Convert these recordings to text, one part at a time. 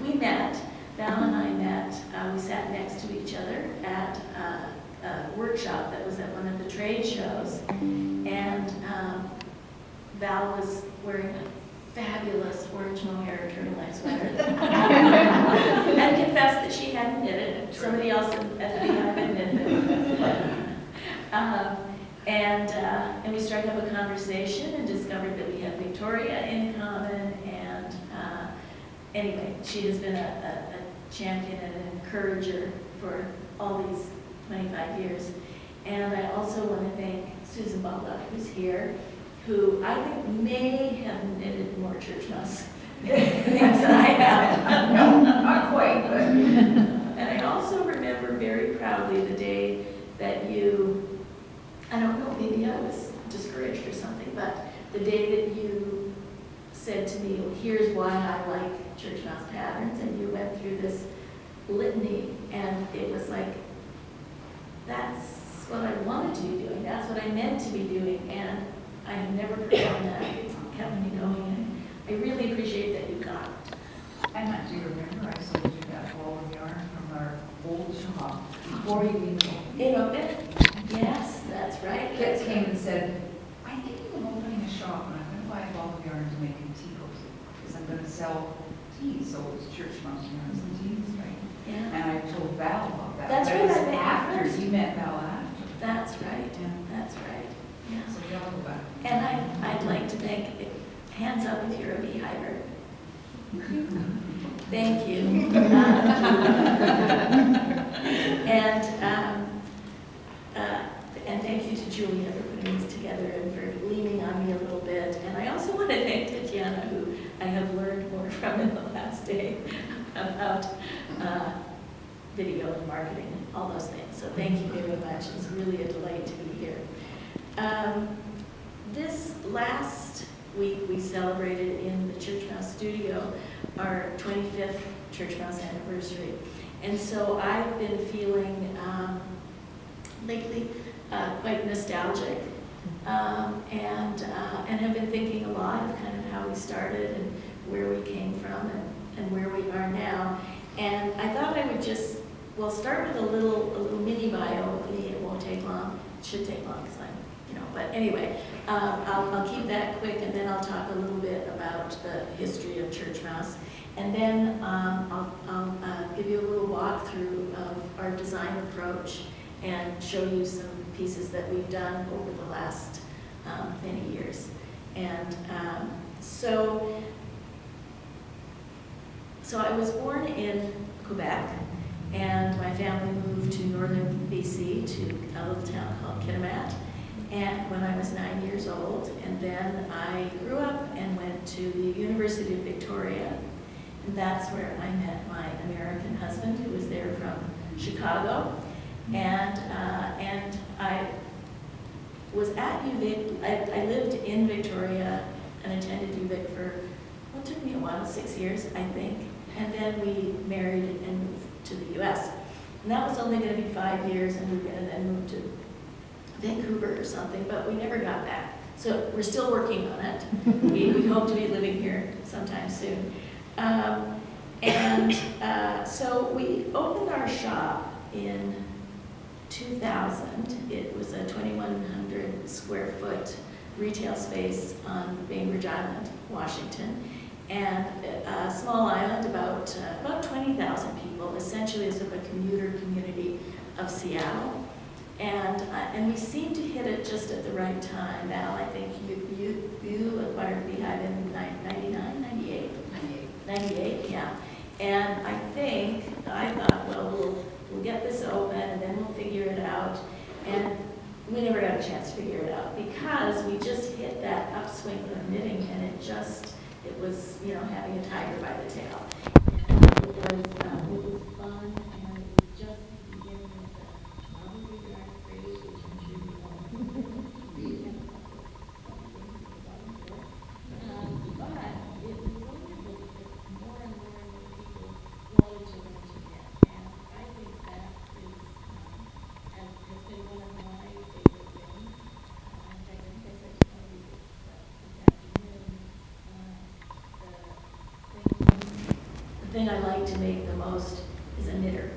we met, Val and I met, we sat next to each other at a workshop that was at one of the trade shows, and Val was wearing a fabulous orange mohair turtleneck sweater and confessed that she hadn't knit it. Somebody else at the Beehive had knitted it. And we started to have a conversation and discovered that we had Victoria in common. And anyway, she has been a champion and an encourager for all these 25 years. And I also want to thank Susan Butler, who's here, who I think may have knitted more Churchmouse things than I have. No, not quite, but. And I also remember very proudly the day that you, I don't know, maybe I was discouraged or something, but the day that you said to me, well, here's why I like Churchmouse patterns, and you went through this litany, and it was like, that's what I wanted to be doing, that's what I meant to be doing, and I have never forgotten that. It's kept me going, and I really appreciate that you got it. And do you remember I sold you that ball of yarn from our old shop before you even opened? In open? Yes, that's right. Kids came and said, I think I'm opening a shop and I'm going to buy a ball of yarn to make in tea coats because I'm going to sell tea. So it's Churchmouse yarns and teas, right? Yeah. And I told Val about that. That's but right. it was I met after you first. you met Val after. That's right. Yeah. That's right. Yeah. So Val go back. And I'd like to thank, hands up if you're a beehiver. Thank you. And thank you to Julia for putting this together and for leaning on me a little bit. And I also want to thank Tatiana, who I have learned more from in the last day about video and marketing and all those things. So thank you very much. It's really a delight to be here. This last week we celebrated in the Churchmouse Studio our 25th Churchmouse anniversary. And so I've been feeling lately quite nostalgic and have been thinking a lot of kind of how we started and where we came from and where we are now. And I thought I would just, start with a little mini bio of me. It won't take long. It should take long because but anyway, I'll keep that quick, and then I'll talk a little bit about the history of Churchmouse. And then I'll give you a little walkthrough of our design approach and show you some pieces that we've done over the last many years. And so I was born in Quebec, and my family moved to northern BC to a little town called Kitimat. And when I was 9 years old, and then I grew up and went to the University of Victoria, and that's where I met my American husband, who was there from Chicago, and I was at UVic. I lived in Victoria and attended UVic for it took me a while, 6 years, I think, and then we married and moved to the U.S. And that was only going to be 5 years, and we were going to then move to Vancouver or something, but we never got back. So we're still working on it. We hope to be living here sometime soon. So we opened our shop in 2000. It was a 2,100 square foot retail space on Bainbridge Island, Washington. And a small island, about 20,000 people, essentially a sort of a commuter community of Seattle. And we seemed to hit it just at the right time. Val, I think you acquired Beehive in 99, 98? 98, yeah. And I thought, we'll get this open and then we'll figure it out. And we never got a chance to figure it out because we just hit that upswing of knitting, and it was, having a tiger by the tail. And it was fun, and it was just the beginning of the probably yarn craze, which I'm sure you all know. But it was wonderful because more and more people wanted to learn to knit, and I think that has been one of my favorite things. In fact, I think I said to Tony this afternoon, the thing I like to make the most is a knitter.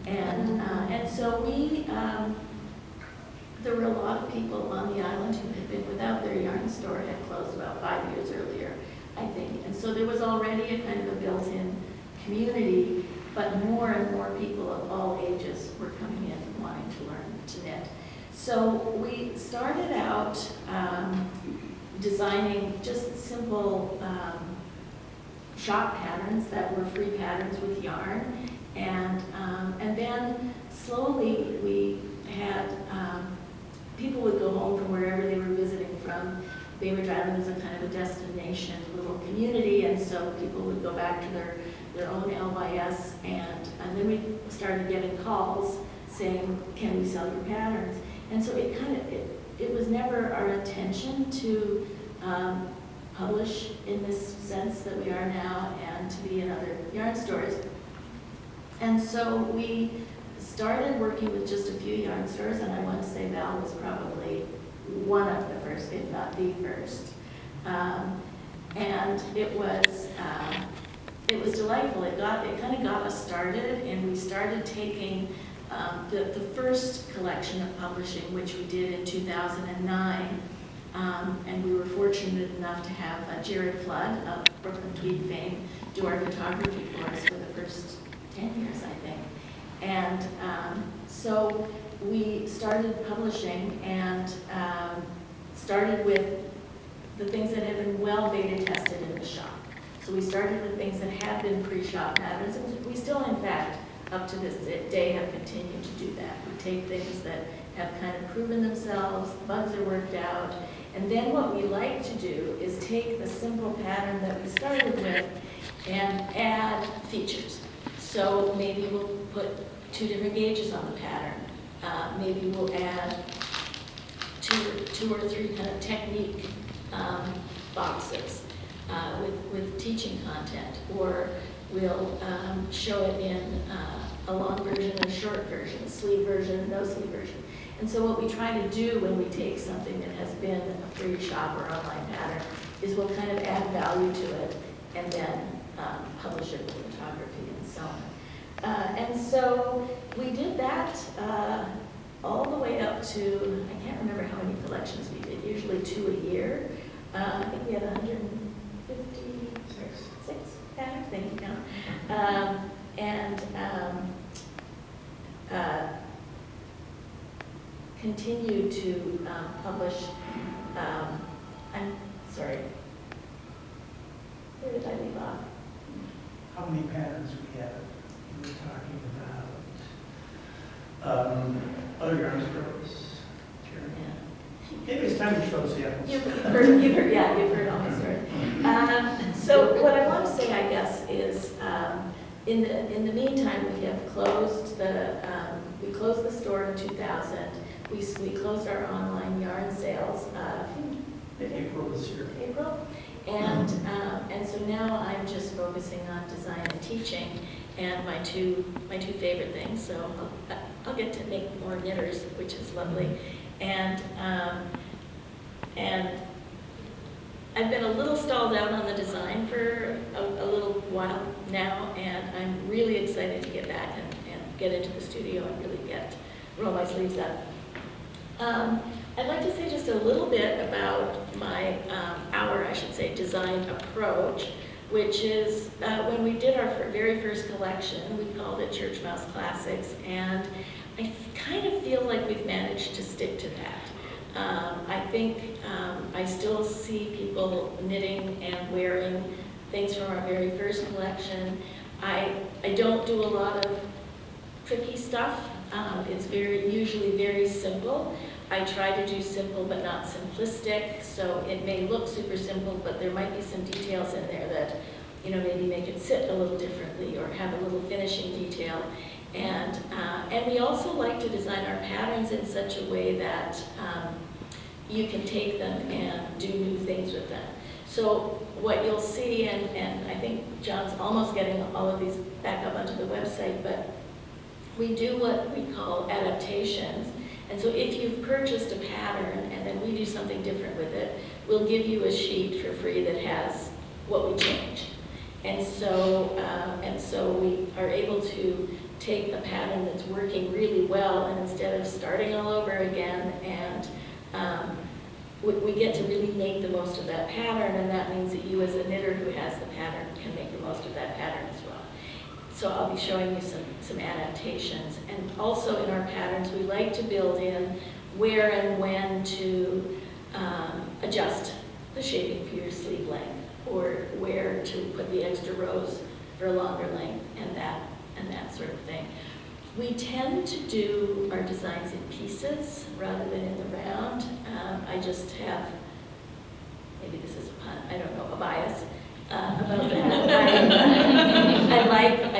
And so there were a lot of people on the island who had been without their yarn store, had closed about 5 years earlier, I think. And so there was already a kind of a built-in community, but more and more people of all ages were coming in wanting to learn to knit. So we started out designing just simple shop patterns that were free patterns with yarn, and then slowly we had people would go home from wherever they were visiting from. Bainbridge Island was a kind of a destination little community, and so people would go back to their own LYS, and then we started getting calls saying, can we sell your patterns? And so it was never our intention to publish in this sense that we are now and to be in other yarn stores. And so we started working with just a few yarn stores, and I want to say Val was probably one of the first, if not the first. And it was delightful. It kind of got us started, and we started taking the first collection of publishing, which we did in 2009. And we were fortunate enough to have Jared Flood of Brooklyn Tweed fame do our photography for us for the first 10 years, I think. And so we started publishing and started with the things that had been well beta tested in the shop. So we started with things that had been pre-shop patterns, and we still, in fact, up to this day, have continued to do that. We take things that have kind of proven themselves, bugs are worked out, and then what we like to do is take the simple pattern that we started with and add features. So maybe we'll put 2 different gauges on the pattern. Maybe we'll add two or three kind of technique boxes with teaching content, or we'll show it in a long version and a short version, a sleeve version and no sleeve version. And so what we try to do when we take something that has been a free shop or online pattern is we'll kind of add value to it and then publish it with photography and so on. And so we did that all the way up to, I can't remember how many collections we did, usually 2 a year. I think we had 156 patterns, thank you, Count. Continue to publish, I'm sorry, where did I leave off? How many patterns we have? You were talking about other yarn stores. Sure. Yeah. Maybe it's time to show samples. You've heard all my story. So what I want to say, I guess, is in the meantime, we have closed we closed the store in 2000. We closed our online yarn sales In April this year. April, and so now I'm just focusing on design and teaching, and my two favorite things. So I'll get to make more knitters, which is lovely, and I've been a little stalled out on the design for a little while now, and I'm really excited to get back and get into the studio and really roll my sleeves up. I'd like to say just a little bit about our design approach, which is when we did our very first collection, we called it Churchmouse Classics, and I kind of feel like we've managed to stick to that. I think I still see people knitting and wearing things from our very first collection. I don't do a lot of tricky stuff. It's usually very simple. I try to do simple but not simplistic, so it may look super simple, but there might be some details in there that, maybe make it sit a little differently or have a little finishing detail. And we also like to design our patterns in such a way that you can take them and do new things with them. So what you'll see, and I think John's almost getting all of these back up onto the website, but we do what we call adaptations. And so if you've purchased a pattern and then we do something different with it, we'll give you a sheet for free that has what we changed. And so we are able to take a pattern that's working really well, and instead of starting all over again, and we get to really make the most of that pattern, and that means that you as a knitter who has the pattern can make the most of that pattern as well. So I'll be showing you some adaptations. And also in our patterns, we like to build in where and when to adjust the shaping for your sleeve length, or where to put the extra rows for a longer length, and that sort of thing. We tend to do our designs in pieces rather than in the round. I just have, maybe this is a pun, I don't know, a bias about that. I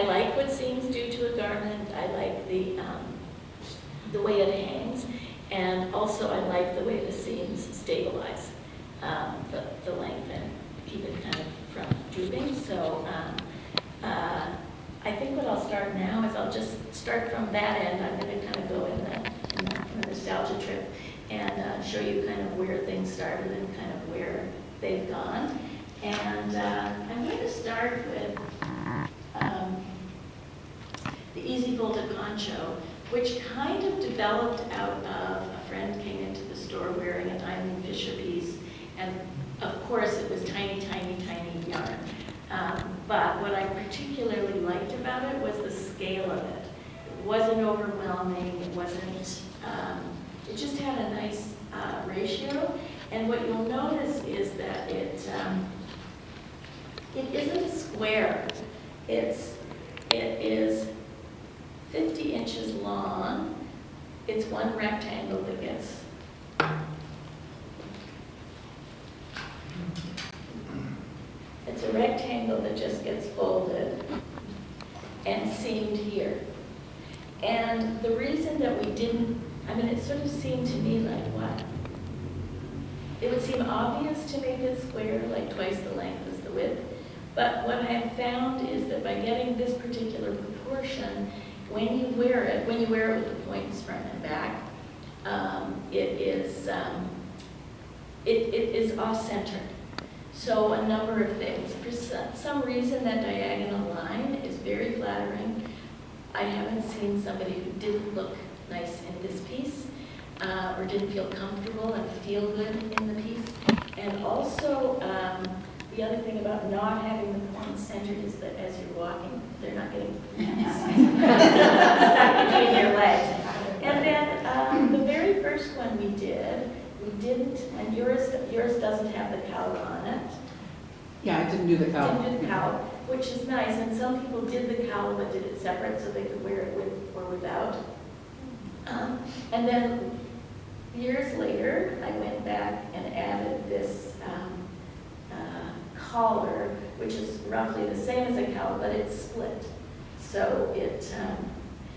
like what seams do to a garment. I like the way it hangs, and also I like the way the seams stabilize the length and keep it kind of from drooping. So I think what I'll start now is I'll just start from that end. I'm going to kind of go in the nostalgia trip and show you kind of where things started and kind of where they've gone. And I'm going to start with the easy folded poncho, which kind of developed out of a friend came into the store wearing an Eileen Fisher piece, and of course it was tiny, tiny, tiny yarn. But what I particularly liked about it was the scale of it. It wasn't overwhelming, it wasn't, it just had a nice ratio. And what you'll notice is that it isn't a square. It is 50 inches long. It's one rectangle that gets it's a rectangle that just gets folded and seamed here. And the reason that we didn't, I mean, it sort of seemed to me like what? It would seem obvious to make it square, like twice the length as the width. But what I have found is that by getting this particular proportion, when you wear it with the points front and back, it is off-center. So a number of things. For some reason, that diagonal line is very flattering. I haven't seen somebody who didn't look nice in this piece, or didn't feel comfortable and feel good in the piece. And also, the other thing about not having the points centered is that as you're walking, they're not getting stuck between your legs. And then the very first one we didn't, and yours doesn't have the cowl on it. Yeah, I didn't do the cowl. Didn't do the cowl, which is nice, and some people did the cowl but did it separate so they could wear it with or without. And then years later, I went back and added this collar, which is roughly the same as a cowl, but it's split. So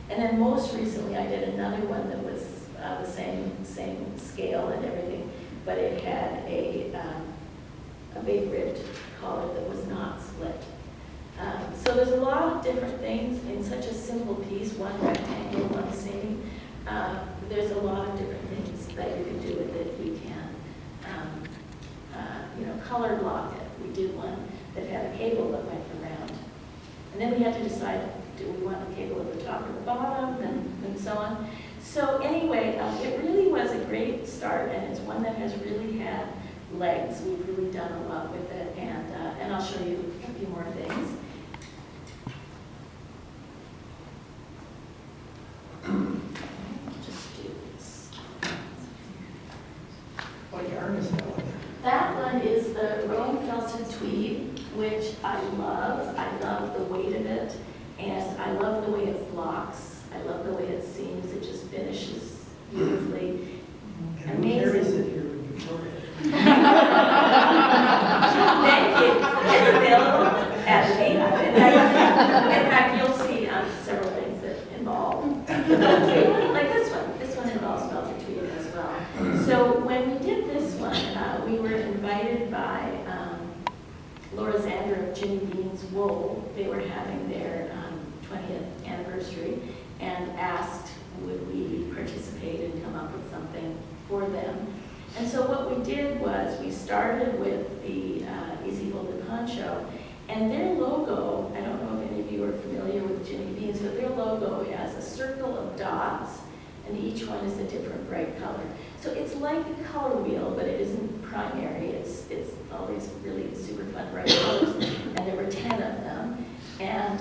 and then most recently I did another one that was the same scale and everything, but it had a big ribbed collar that was not split. So there's a lot of different things in such a simple piece, one rectangle, one seam. There's a lot of different things that you can do with it. We can, color block it. We did one that had a cable that went around. And then we had to decide, do we want the cable at the top or the bottom, and so on. So anyway, it really was a great start, and it's one that has really had legs. We've really done a lot with it, and I'll show you a few more things. Just do this. What yarn is that? That one is the Rowing Felted Tweed, which I love. I love the weight of it, and I love the way it blocks. I love the way it seams. It just finishes beautifully. And who carries it here in Victoria? Thank you. It's available at Beehive. In fact, you'll see several things that involve like this one. This one involves felted tweed as well. So when we did this one, we were invited by Laura Zander of Jimmy Bean's Wool. They were having their 20th anniversary and asked would we participate and come up with something for them. And so what we did was we started with the easy folded poncho, And their logo, I don't know if any of you are familiar with Jimmy Beans, but their logo has a circle of dots, and each one is a different bright color. So it's like a color wheel, but it isn't primary. It's always really super fun bright colors, and there were 10 of them. And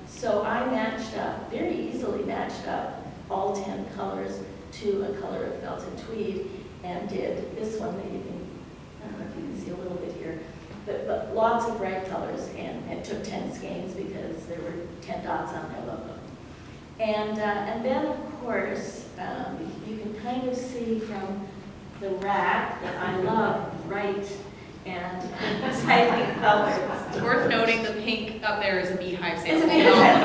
so I very easily matched up all 10 colors to a color of felted tweed, and did this one that you can, I don't know if you can see a little bit here, but lots of bright colors, and it took 10 skeins because there were 10 dots on their logo. And then, of course, you can kind of see from the rack that I love bright and exciting colors. It's worth noting the pink up there is a Beehive sample. It's a Beehive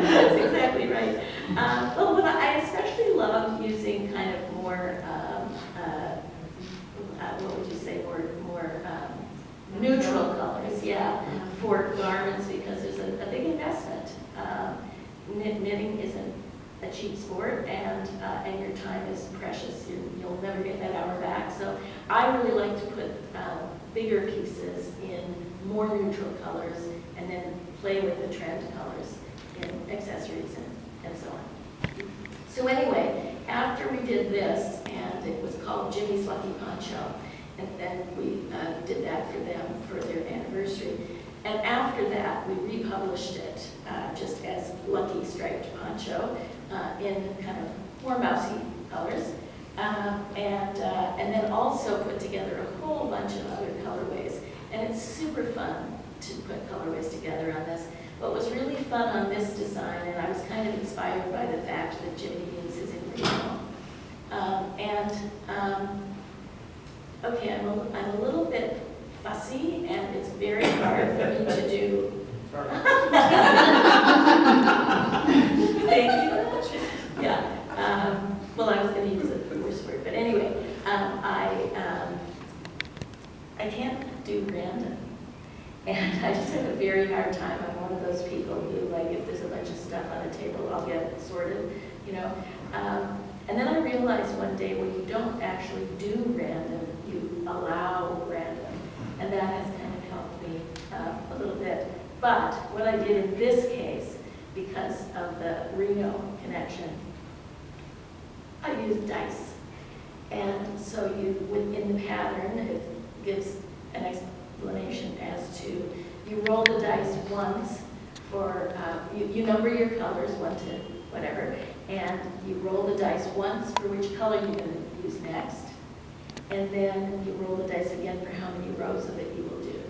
That's exactly right. Well, what I especially love using kind of more, what would you say, more neutral colors, yeah, for garments, because there's a big investment. Knitting isn't a cheap sport, and your time is precious. You'll never get that hour back. So I really like to put bigger pieces in more neutral colors, and then play with the trend colors in accessories and so on. So anyway, after we did this, and it was called Jimmy's Lucky Poncho, and then we did that for them for their anniversary. And after that, we republished it just as Lucky Striped Poncho in kind of more mousy colors. And then also put together a whole bunch of other colorways. And it's super fun to put colorways together on this. What was really fun on this design, and I was kind of inspired by the fact that Jimmy Beans is in Reno. Okay, I'm a little bit fussy, and it's very hard for me to do. Thank you very much. Yeah. Well, I was going to use a worse word, but anyway, I can't do random, and I just have a very hard time. I'm one of those people who, like, if there's a bunch of stuff on a table, I'll get it sorted, you know. And then I realized one day when you don't actually do random, you allow random, and that has kind of helped me a little bit. But what I did in this case, because of the Reno connection, I used dice. And so within the pattern, it gives an explanation as to, you roll the dice once for, you number your colors, 1 to whatever, and you roll the dice once for which color you're going to use next, and then you roll the dice again for how many rows of it you will do.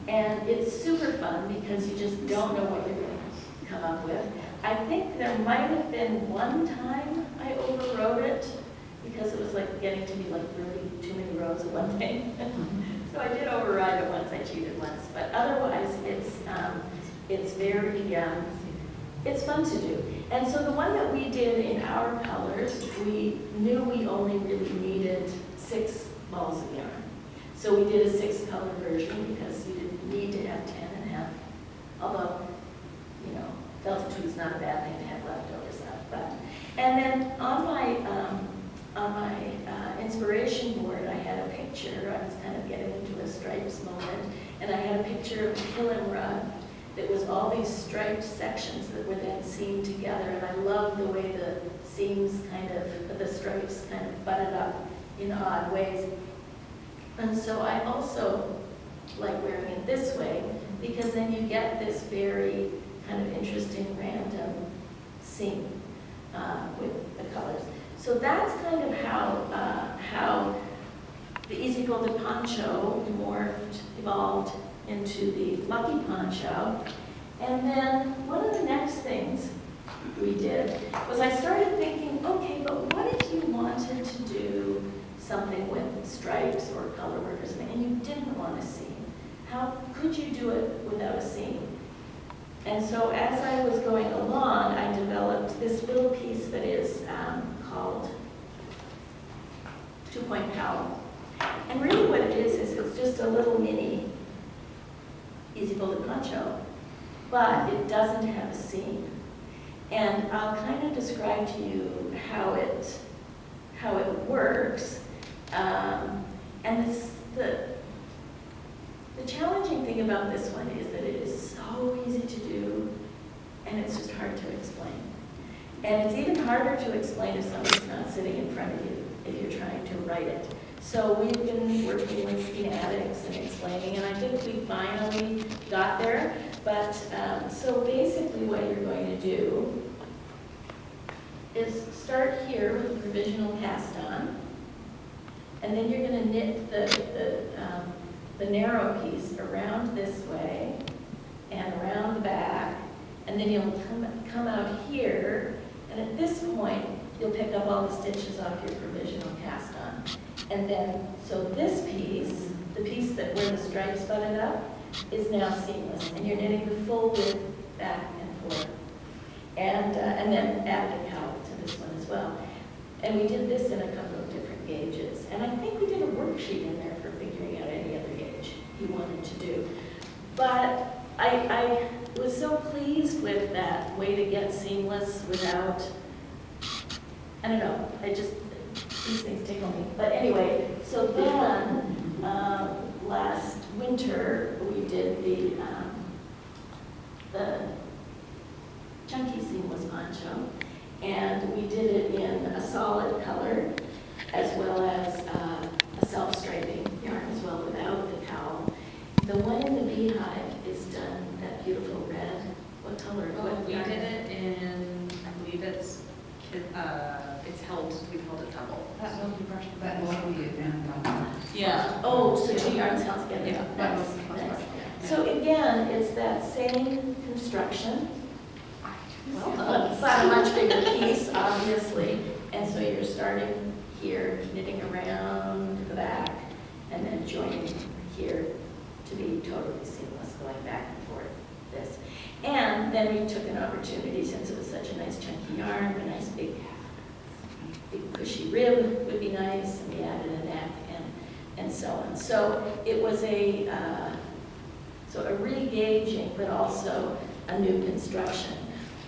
And it's super fun because you just don't know what you're going to come up with. I think there might have been one time I overrode it because it was like getting to be like really too many rows of one thing. So I did override it once, I cheated once, but otherwise it's very, it's fun to do. And so the one that we did in our colors, we knew we only really needed 6 balls of yarn. So we did a 6-color version because you didn't need to have 10 and have, although, you know, felted tweed's not a bad thing to have leftovers of. But, and then on my inspiration board, I had a picture. I was kind of getting into a stripes moment, and I had a picture of a kiln rug that was all these striped sections that were then seamed together, and I loved the way the seams kind of, the stripes kind of butted up in odd ways. And so I also like wearing it this way, because then you get this very kind of interesting random seam with the colors. So that's kind of how the Easy Folded Poncho evolved into the Lucky Poncho. And then one of the next things we did was I started thinking, okay, but what if you wanted to do something with stripes or color work or something, and you didn't want a seam? How could you do it without a seam? And so as I was going along, I developed this little piece that is called 2-point cowl. And really what it is it's just a little mini Easy Folded Poncho, but it doesn't have a seam. And I'll kind of describe to you how it works. And challenging thing about this one is that it is so easy to do, and it's just hard to explain. And it's even harder to explain if somebody's not sitting in front of you, if you're trying to write it. So we've been working with schematics and explaining, and I think we finally got there. But, so basically what you're going to do is start here with a provisional cast on, and then you're going to knit the narrow piece around this way and around the back, and then you'll come out here, and at this point, you'll pick up all the stitches off your provisional cast on. And then, so this piece, the piece that where the stripes butted up, is now seamless, and you're knitting the full width back and forth. And then added a cowl to this one as well. And we did this in a couple of different gauges. And I think we did a worksheet in there for figuring out any other gauge you wanted to do. But I was so pleased with that way to get seamless without, I don't know, these things tickle me. But anyway, so then last winter we did the chunky seamless poncho, and we did it in a solid color as well as a self-striping yarn as well without the cowl. The one in the Beehive is done that beautiful red. What color? What We yarn did is it in, I believe we've held it double. That will be brushed, that will be and Yeah. Oh, so two yarns held together. Yeah. Nice, nice. So again, it's that same construction, but a much bigger piece, obviously. And so you're starting here, knitting around the back, and then joining here to be totally seamless, going back and forth, this. And then we took an opportunity, since it was such a nice chunky yarn, a nice big cushy rib would be nice, and we added a neck and so on. So it was a re-gauging, but also a new construction.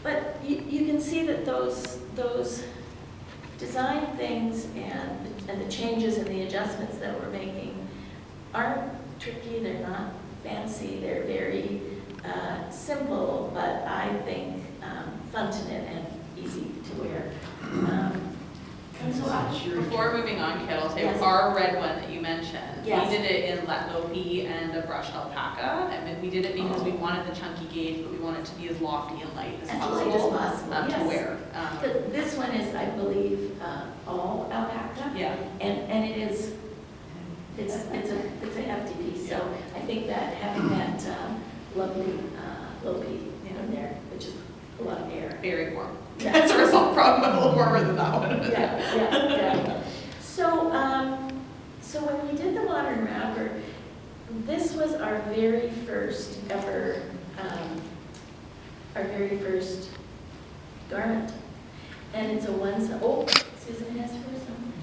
But you can see that those design things and the changes and the adjustments that we're making aren't tricky, they're not fancy, they're very simple, but I think fun to knit and easy to wear. And so Before moving on, Kate, I'll say Yes. our red one that you mentioned, Yes. we did it in Letlopi and a brushed alpaca. And then we did it because we wanted the chunky gauge, but we wanted it to be as lofty and light as As possible, light as possible, to yes. wear. This one is, I believe, all alpaca, Yeah. and it is, it's a hefty piece. So I think that having that lovely lopi in there, which is a lot of air. Very warm. Yeah. As a result, probably a little warmer than that one. Yeah. So, so when we did the modern wrapper, this was our very first ever, our very first garment. And it's a Susan has hers on.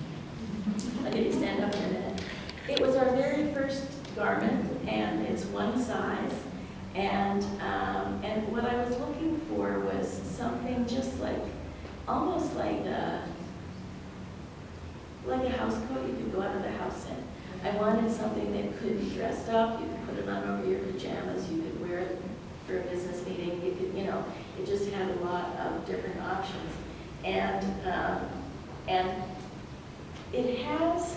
I'll get you to stand up in a minute. It was our very first garment, and it's one size. And what I was looking for was something just like, almost like a house coat you could go out of the house in. I wanted something that could be dressed up, you could put it on over your pajamas, you could wear it for a business meeting, you could, it just had a lot of different options. And it has,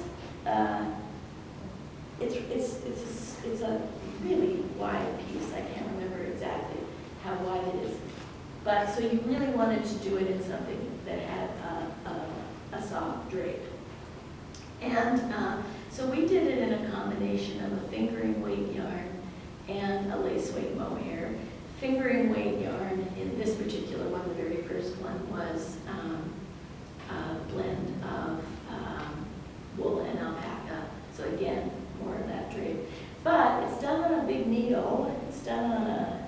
it's a really wide piece. I can't remember exactly how wide it is. But so you really wanted to do it in something that had a soft drape. And so we did it in a combination of a fingering weight yarn and a lace weight mohair. Fingering weight yarn in this particular one, the very first one, was a blend of wool and alpaca. So again, more of that drape. But it's done on a big needle. It's done on a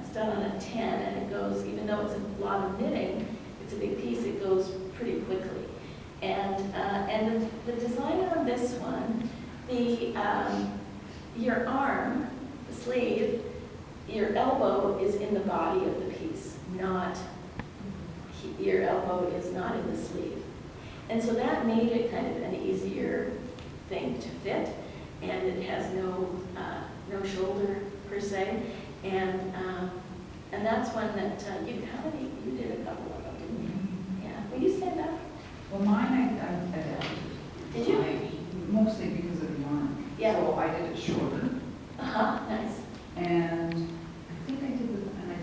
10, and it goes, even though it's a lot of knitting, it's a big piece, it goes pretty quickly. And the design on this one, your arm, the sleeve, your elbow is in the body of the piece, your elbow is not in the sleeve. And so that made it kind of an easier thing to fit, and it has no no shoulder per se. And that's one that, you did a couple of them, didn't you? Yeah, will you stand up? Well, mine I adapted. Did you? Mostly because of the arm. Yeah. So I did it shorter, Nice. and I think I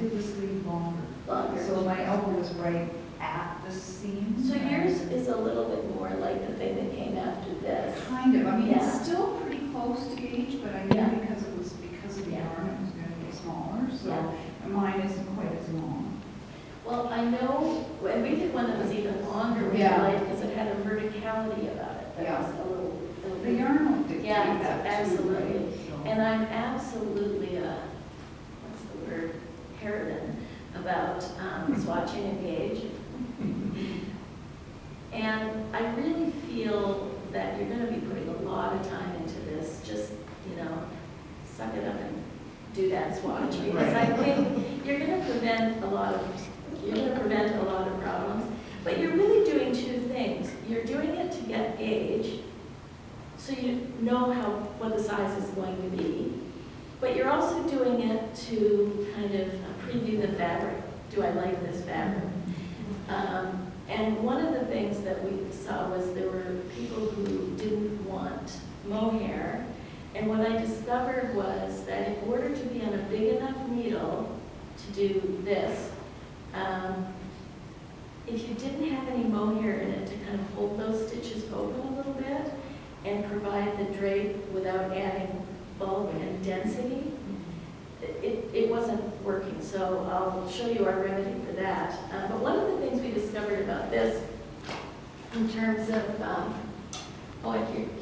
did the sleeve longer. Longer. So my elbow was right at the seam. So yours is a little bit more like the thing that came after this. Kind of, I mean, Yeah. it's still pretty close to gauge, but I Yeah. knew because of the Yeah. arm, it was gonna be smaller, so Yeah. mine isn't quite as long. Well, I know, and we did one that was even longer, which Yeah. I liked because it had a verticality about it. That Yeah. was a little The yarn will dictate Yeah, that too, absolutely. right? So- And I'm absolutely what's the word, paraben about swatching and gauge. And I really feel that you're gonna be putting a lot of time into this, just, suck it up and do that swatch. Because I think you're gonna prevent a lot of problems. But you're really doing two things. You're doing it to get gauge, so you know what the size is going to be. But you're also doing it to kind of preview the fabric. Do I like this fabric? And one of the things that we saw was there were people who didn't want mohair. And what I discovered was that in order to be on a big enough needle to do this, if you didn't have any mohair in it to kind of hold those stitches open a little bit and provide the drape without adding bulk and density, it wasn't working. So I'll show you our remedy for that. But one of the things we discovered about this in terms of,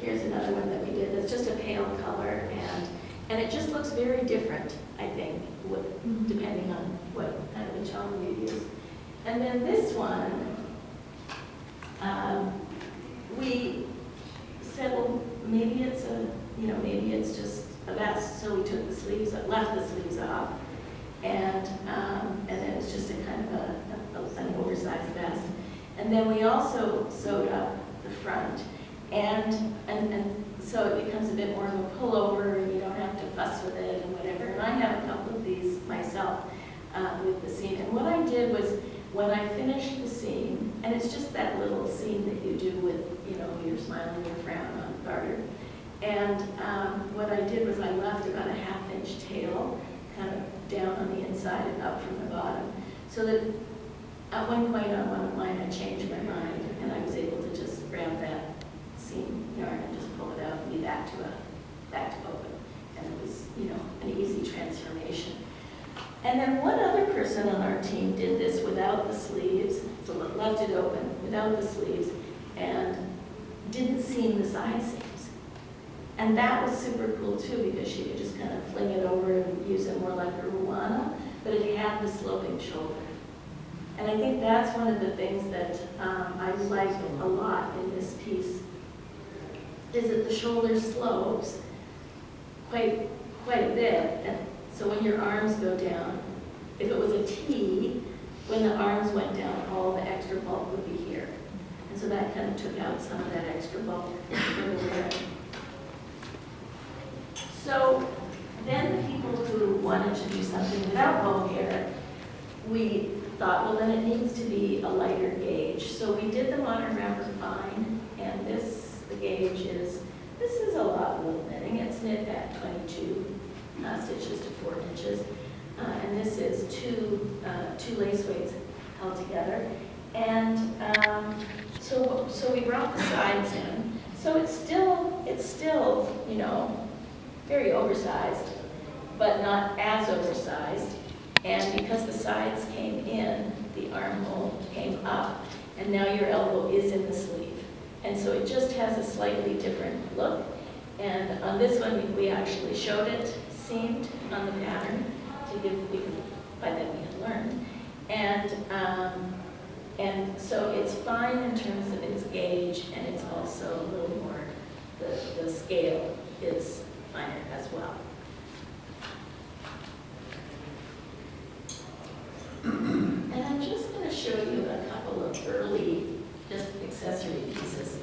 here's another one that we did that's just a pale color, and it just looks very different, I think, depending on what kind of a tone you use. And then this one, we said, well, maybe it's just a vest. So we took the sleeves, left the sleeves off, and then it's just a kind of an oversized vest. And then we also sewed up the front, and so it becomes a bit more of a pullover, and you don't have to fuss with it and whatever. And I have a couple of these myself with the seam. And what I did was, when I finished the seam, and it's just that little seam that you do with, your smile and your frown on garter. And what I did was I left about a 1/2 inch tail, kind of down on the inside and up from the bottom. So that at one point on one of mine, I changed my mind, and I was able to just grab that seam yarn and just pull it out and be back to open. And it was, an easy transformation. And then one other person on our team did this without the sleeves, so left it open without the sleeves, and didn't seam the side seams. And that was super cool too, because she could just kind of fling it over and use it more like a ruana, but it had the sloping shoulder. And I think that's one of the things that I like a lot in this piece, is that the shoulder slopes quite a bit. And so when your arms go down, if it was a T, when the arms went down, all the extra bulk would be here. And so that kind of took out some of that extra bulk for the wear. So then the people who wanted to do something without mohair, we thought, well, then it needs to be a lighter gauge. So we did the Modern Wrapper Fine, and the gauge is, this is a lot of wool knitting. It's knit at 22 stitches to 4 inches. And this is two lace weights held together. And so we brought the sides in. So it's still, very oversized, but not as oversized. And because the sides came in, the armhole came up, and now your elbow is in the sleeve. And so it just has a slightly different look. And on this one, we actually showed it seamed on the pattern because by then we had learned. And so it's fine in terms of its gauge, and it's also a little more, the scale is finer as well. And I'm just going to show you a couple of early just accessory pieces.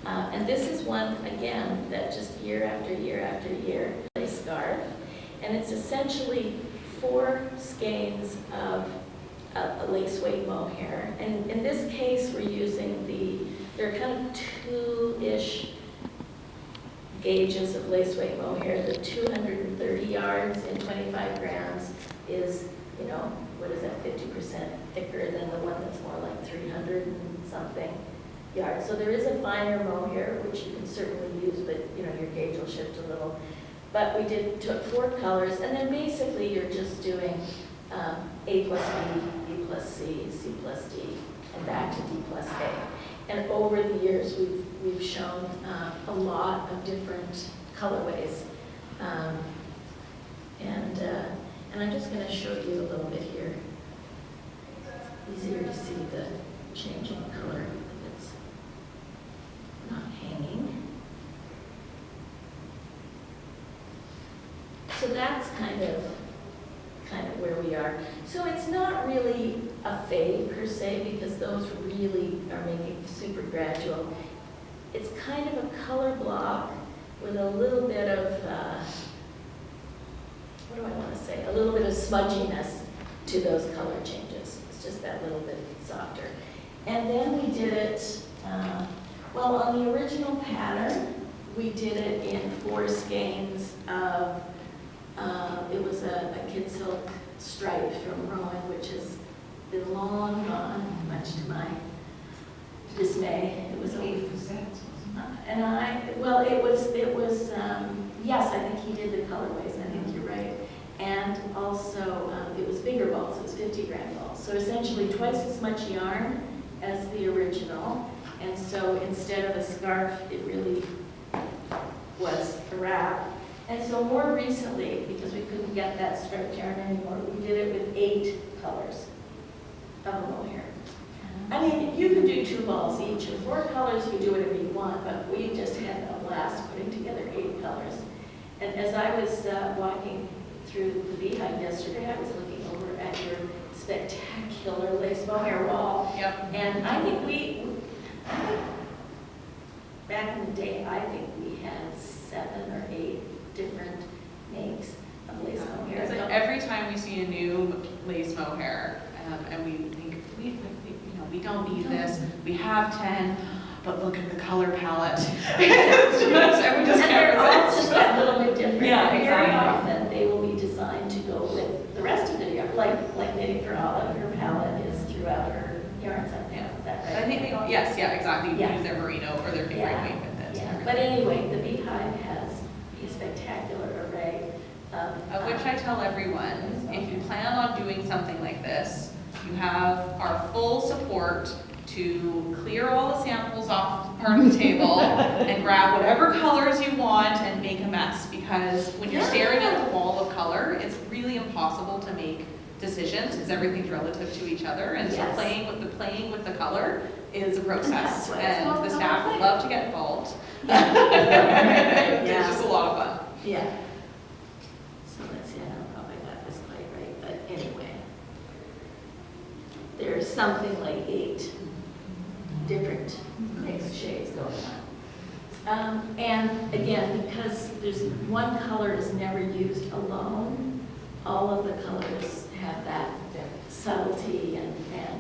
And this is one, again, that just year after year after year, a scarf. And it's essentially 4 skeins of a lace weight mohair. And in this case, we're using there are kind of 2-ish gauges of lace weight mohair. The 230 yards in 25 grams is, what is that, 50% thicker than the one that's more like 300 and something yards. So there is a finer mohair, which you can certainly use, but your gauge will shift a little. But we took 4 colors, and then basically you're just doing A plus B, B plus C, C plus D, and back to D plus A. And over the years, we've shown a lot of different colorways. And I'm just going to show you a little bit here. It's easier to see the changing color if it's not hanging. So that's kind of where we are. So it's not really a fade per se, because those really are making super gradual. It's kind of a color block with a little bit of, what do I want to say? A little bit of smudginess to those color changes. It's just that little bit softer. And then we did it, well, on the original pattern, we did it in 4 skeins of, it was a kid silk stripe from Rowan, which has been long gone, much to my dismay. It was a 8%. and yes, I think he did the colorways, I think you're right. And also, it was bigger balls, it was 50-gram balls. So essentially twice as much yarn as the original. And so instead of a scarf, it really was a wrap. And so more recently, because we couldn't get that striped yarn anymore, we did it with 8 colors of a mohair. I mean, you could do 2 balls each, or 4 colors, you could do whatever you want, but we just had a blast putting together 8 colors. And as I was walking through the Beehive yesterday, I was looking over at your spectacular lace mohair wall. Yep. And I think back in the day, I think we had 7 or 8 different makes of lace mohair. It's like every time we see a new lace mohair, and we think, we don't need this, we have 10, but look at the color palette. And they're all just that little bit different. Yeah, Very exactly. often, they will be designed to go with the rest of the yarn, like knitting for Olive, her palette is throughout her yarns up there. Is that right? I think yes, exactly. Yeah. Use their merino or their fingering Yeah. weight with it. Yeah, but anyway, the Beehive has a spectacular array Of which I tell everyone, if you plan on doing something like this, you have our full support to clear all the samples off part of the table and grab whatever colors you want and make a mess, because when you're staring at the wall of color, it's really impossible to make decisions because everything's relative to each other, and so Yes. playing with the color is a process, That's why it's and called the color staff would play. love to get involved. Yeah. It's just a lot of fun. Yeah. So let's see, I don't know if I got this quite right, but anyway. There's something like 8 different mixed shades going on. And again, because there's one color is never used alone, all of the colors have that subtlety and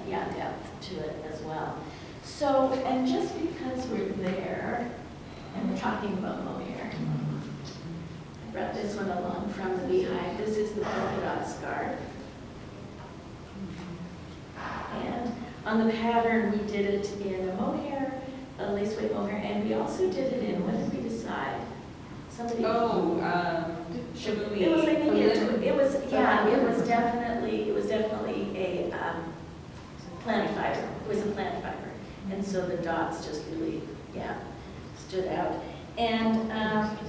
depth to it as well. So, and just because we're there, and we're talking about mohair, I brought this one along from the Beehive. This is the polka dot scarf. And on the pattern, we did it in a mohair, a lace weight mohair, and we also did it in, what did we decide? Somebody. Shaboomy. It was like maybe it was definitely a plant fiber. It was a plant fiber, and so the dots just really stood out. And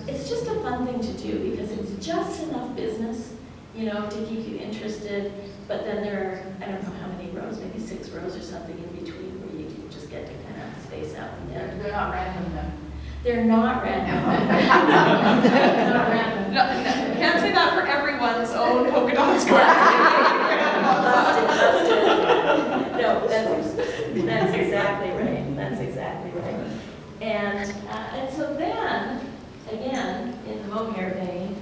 it's just a fun thing to do because it's just enough business, to keep you interested. But then there are, I don't know how many rows, maybe 6 rows or something in between where you can just get to kind of space out and then. They're not random then. They're not random. Not random. No, can't say that for everyone's own polka dot scarf. Busted. No, that's exactly right. That's exactly right. And so then, again, in the mohair vein,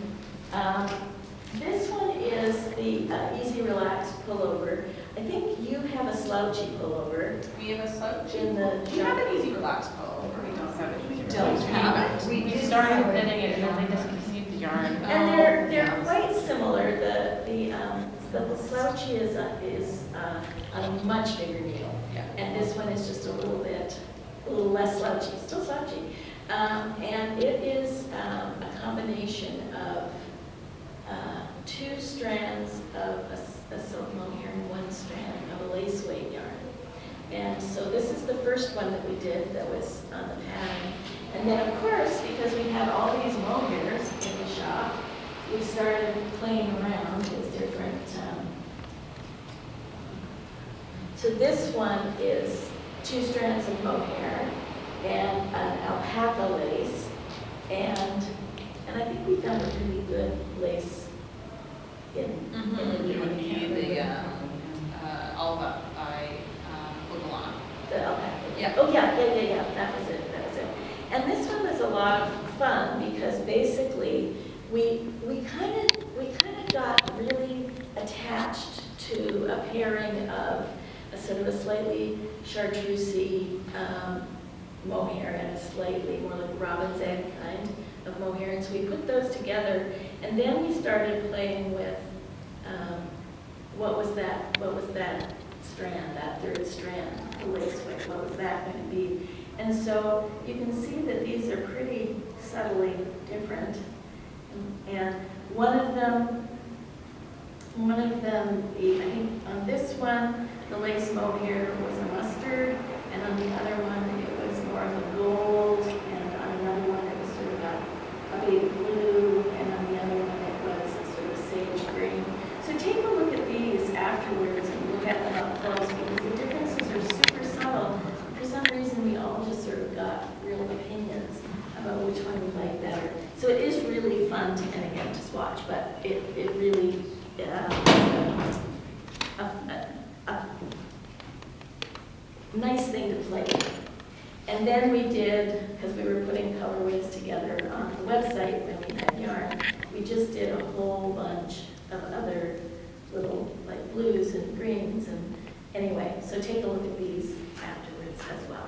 easy relaxed pullover. I think you have a slouchy pullover. We have a slouchy. In the We have an easy relaxed pullover. We don't have it. Don't have it? We started knitting it and then they discontinued the yarn. And they're quite similar. The slouchy is a much bigger needle. Yeah. And this one is just a little less slouchy, still slouchy. And it is a combination of 2 strands of a silk mohair and 1 strand of a lace weight yarn. And so this is the first one that we did that was on the pattern. And then of course, because we had all these mohairs in the shop, we started playing around with different, so this one is 2 strands of mohair and an alpaca lace, and I think we found a really good lace in the It would be the all about by Koval. the alpaca. Yeah. Oh, yeah, that was it. And this one was a lot of fun because basically we kind of got really attached to a pairing of a sort of a slightly chartreusey mohair and a slightly more like robin's egg kind of mohair. And so we put those together, and then we started playing with what was that strand, that 3rd strand, the lace weight, what was that going to be? And so you can see that these are pretty subtly different. And one of them, I think on this one, the lace mohair was a mustard, and on the other one, it was more of a gold, and on another one, it was sort of a baby blue, and on the other one, it was a sort of sage green. So take a look at these afterwards and look at them up close, because the differences are super subtle. For some reason, we all just sort of got real opinions about which one we like better. So it is really fun to, and again, to swatch, but it really is a nice thing to play with. And then we did, because we were putting colorways together on the website when we had yarn, we just did a whole bunch of other little like blues and greens, and anyway, so take a look at these afterwards as well.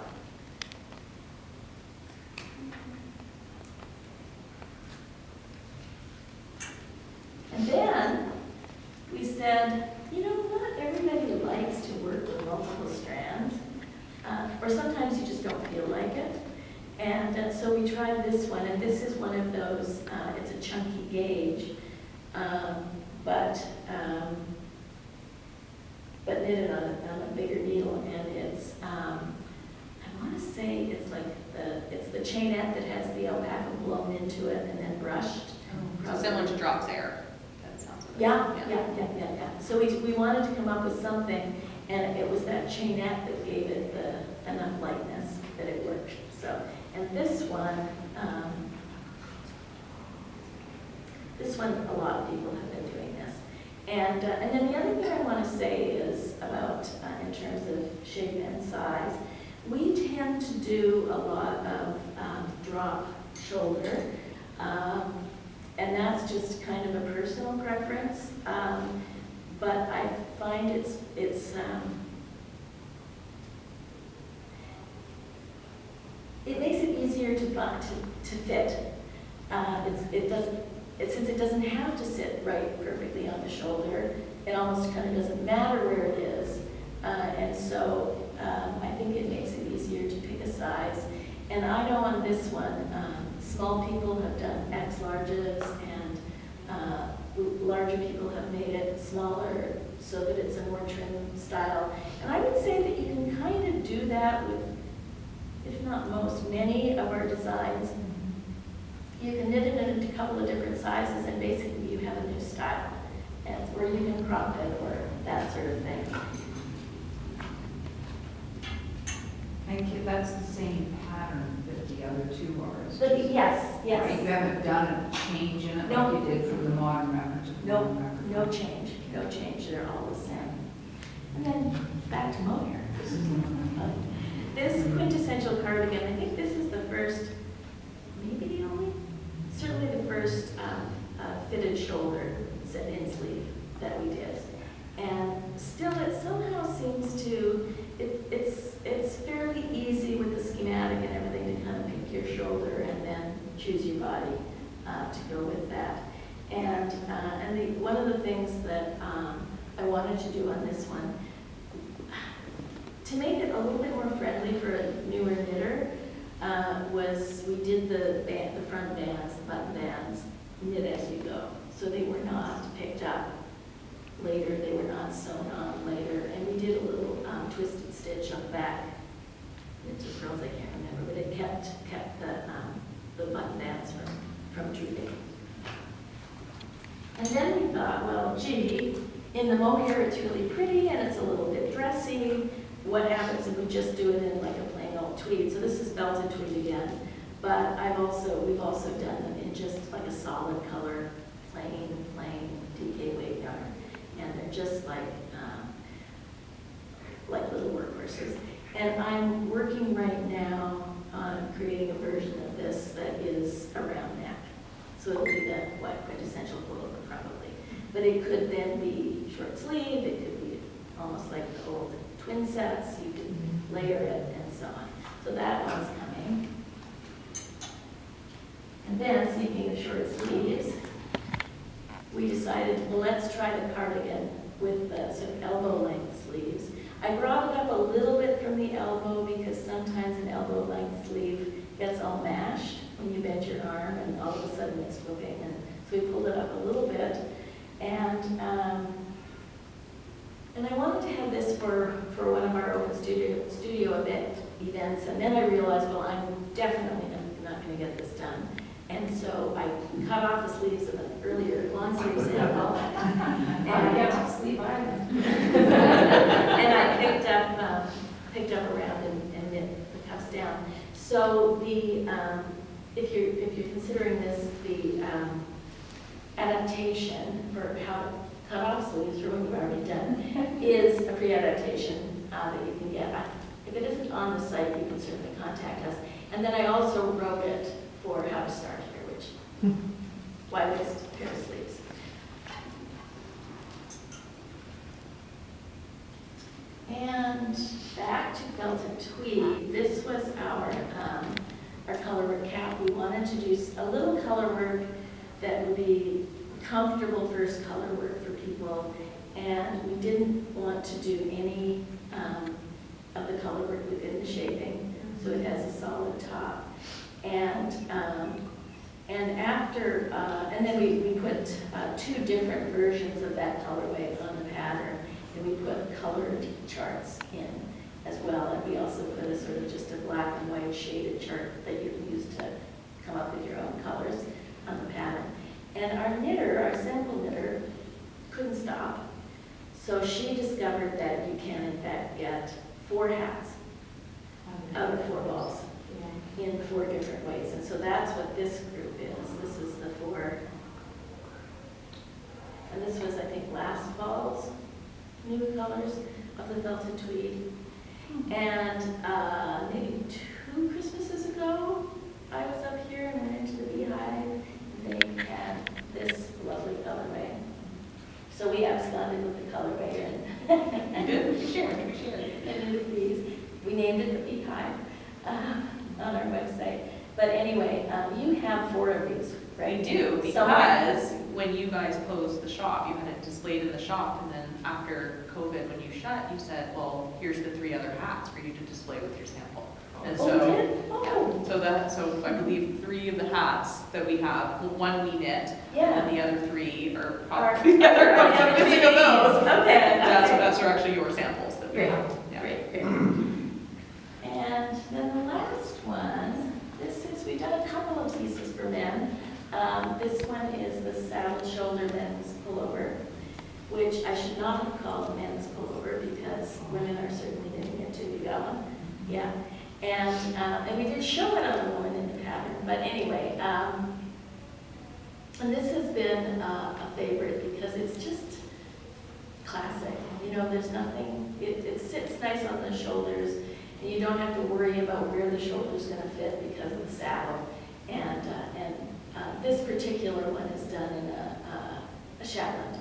And then we said, you know, not everybody likes to work with multiple strands, or sometimes you just don't feel like it. And so we tried this one, and this is one of those, it's a chunky gauge, but knitted on a bigger needle, and it's, I want to say it's like it's the chainette that has the alpaca blown into it and then brushed. So similar to drops air. That sounds good. Yeah. So we wanted to come up with something, and it was that chainette that gave it enough lightness that it worked. So, and this one, a lot of people have been doing this. And then the other thing I want to say is about, in terms of shape and size, we tend to do a lot of drop shoulder, and that's just kind of a personal preference. But I find it makes it easier to fit. Since it doesn't have to sit right perfectly on the shoulder, it almost kind of doesn't matter where it is. And so I think it makes it easier to pick a size. And I know on this one, small people have done X larges, and larger people have made it smaller so that it's a more trim style. And I would say that you can kind of do that with, if not most, many of our designs. You can knit it into a couple of different sizes, and basically you have a new style, or you can crop it, or that sort of thing. Thank you, that's the same pattern that the other two are. It's But just- yes. Right, you haven't done a change in it No. like you did from the modern record to the modern record. No change, they're all the same. And then back to mohair. This is fun. This quintessential cardigan, I think this is the first, maybe the only, certainly the first fitted shoulder sit-in sleeve that we did. choose your body to go with that. And one of the things that I wanted to do on this one, to make it a little bit more friendly for a newer knitter, was we did the front bands, the button bands, knit as you go. So they were not picked up later, they were not sewn on later, and we did a little twisted stitch on the back. It's or frills, I can't remember, but it kept the button bands from drooping. And then we thought, well, gee, in the mohair it's really pretty and it's a little bit dressy. What happens if we just do it in like a plain old tweed? So this is belted tweed again, but we've also done them in just like a solid color, plain DK weight yarn, and they're just like little workhorses. And I'm working right now on creating a version of this that is a round neck. So it'll be the quintessential pullover probably. But it could then be short sleeve, it could be almost like the old twin sets, you could layer it and so on. So that one's coming. And then, speaking of short sleeves, we decided, well, let's try the cardigan with the sort of elbow length sleeves. I brought it up a little bit from the elbow because sometimes an elbow length sleeve gets all mashed when you bend your arm and all of a sudden it's flipping. And so we pulled it up a little bit. And I wanted to have this for one of our open studio events. And then I realized, well, I'm definitely not going to get this done. And so I cut off the sleeves of an earlier long sleeve sample. And I got off sleeve either. And I picked up around and knit the cuffs down. So if you're considering this the adaptation for how to cut off sleeves for when you've already done is a free adaptation that you can get. If it isn't on the site, you can certainly contact us. And then I also wrote it for how to start here, which why waste a pair of sleeves. And back to felted tweed. This was our colorwork cap. We wanted to do a little color work that would be comfortable first color work for people, and we didn't want to do any of the color work within the shaping, so it has a solid top. And then we put two different versions of that colorway on the pattern, and we put colored charts in as well, and we also put a sort of just a black and white shaded chart that you can use to come up with your own colors on the pattern. And our knitter, our sample knitter, couldn't stop. So she discovered that you can in fact get 4 hats out of 4 balls in 4 different ways. And so that's what this group is. This is the 4. And this was, I think, last fall's new colors of the felted tweed. And maybe 2 Christmases ago, I was up here and went into the Beehive. They had this lovely colorway. So we absconded with the colorway and did these. We named it the Beehive on our website. But anyway, you have 4 of these, right? We do, because when you guys closed the shop, you had it displayed in the shop, and then after COVID, when you shut, you said, well, here's the 3 other hats for you to display with your sample. And so, so I believe 3 of the hats that we have, well, 1 we knit, and the other 3 are probably the other ones. I'm missing of those. Okay. That's actually your samples that we Great. have. Yeah. Great. And then the last one, we've done a couple of pieces for men. This one is the saddle shoulder men's pullover, which I should not have called men's pullover because women are certainly knitting it too. You got one? Yeah. And we did show it on a woman in the pattern, but anyway, and this has been a favorite because it's just classic. You know, there's nothing, it sits nice on the shoulders, and you don't have to worry about where the shoulder's going to fit because of the saddle. And this particular one is done in a Shetland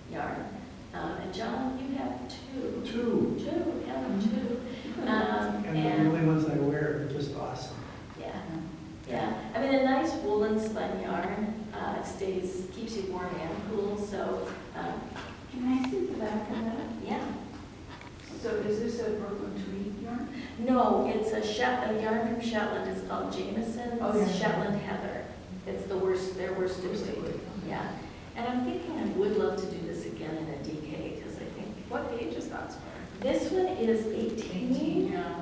yarn. And John, you have 2. 2. 2, yeah, 2. And the only ones I wear are just awesome. Yeah, yeah. I mean, a nice woolen spun yarn. It keeps you warm and cool, so, Can I see the back of that? yeah. So is this a Brooklyn tweed yarn? No, it's a yarn from Shetland. It's called Jameson's Oh, yeah. Shetland Heather. It's their worst tweed. Yeah. And I'm thinking I would love to do this again in a DK, because I think, What age is that for? this one is 18. Yeah.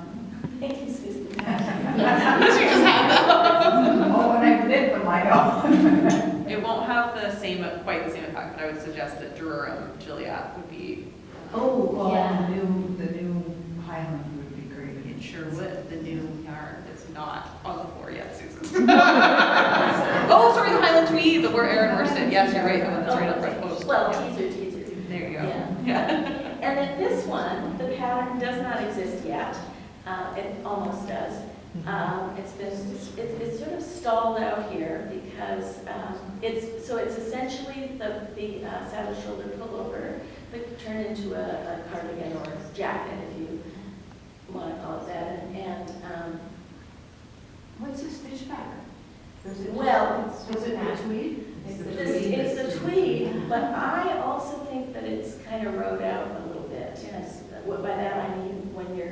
Thank you, Susan. You just had that. Oh, when I knit them, I know. It won't have quite the same impact, but I would suggest that Durham Gilliatt would be, Oh, Well, yeah. the new Highland would be great. it sure would, the new yarn that's not on the floor yet, Susan. Oh, sorry, the Highland Tweed, the where Erin worsted, yes, you're right, the one that's right on the front post. Well, Yeah. teaser. There you go. Yeah. Yeah. And then this one, the pattern does not exist yet. It almost does. It's sort of stalled out here because it's essentially the saddle shoulder pullover, but turned into a cardigan or a jacket, if you want to call it that. And What's the stitch pattern? well, Was it the tweed? it's the tweed, but I also think that it's kind of rowed out a little bit. Yes. By that I mean when your